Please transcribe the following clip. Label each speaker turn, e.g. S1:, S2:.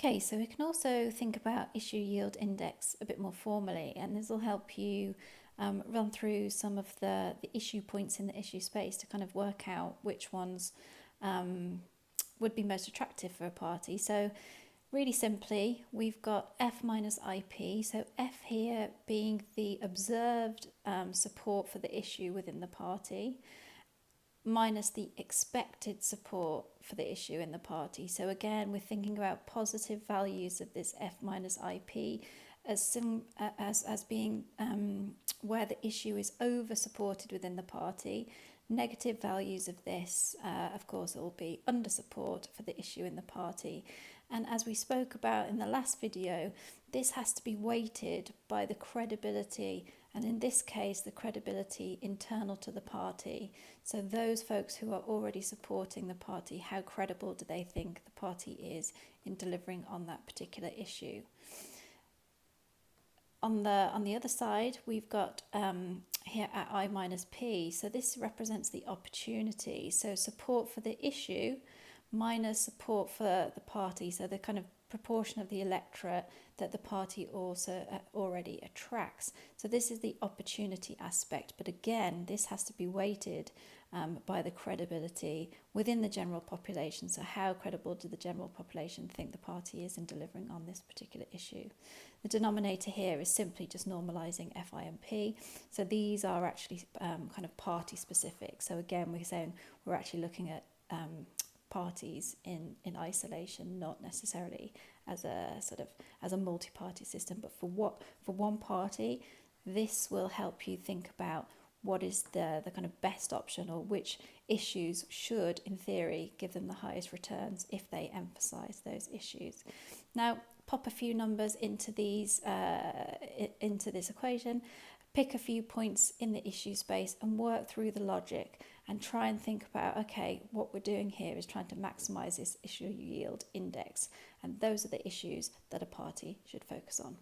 S1: Okay, so we can also think about issue yield index a bit more formally, and this will help you run through some of the issue points in the issue space to kind of work out which ones would be most attractive for a party. So really simply, we've got F minus IP, so F here being the observed support for the issue within the party, minus the expected support for the issue in the party. So again, we're thinking about positive values of this F minus IP as being where the issue is over supported within the party. Negative values of this, of course, will be under support for the issue in the party. And as we spoke about in the last video, this has to be weighted by the credibility, and in this case, the credibility internal to the party. So those folks who are already supporting the party, how credible do they think the party is in delivering on that particular issue? On the other side, we've got here at I minus P. So this represents the opportunity. So support for the issue minus support for the party. So the kind of proportion of the electorate that the party also already attracts. So this is the opportunity aspect. But again, this has to be weighted by the credibility within the general population. So how credible do the general population think the party is in delivering on this particular issue? The denominator here is simply just normalizing FI and P. So these are actually kind of party specific. So again, we're saying we're actually looking at parties in isolation, not necessarily as a multi-party system. But for one party, this will help you think about what is the kind of best option, or which issues should, in theory, give them the highest returns if they emphasize those issues. Now, pop a few numbers into these into this equation, pick a few points in the issue space and work through the logic and try and think about, okay, what we're doing here is trying to maximize this issue yield index, and those are the issues that a party should focus on.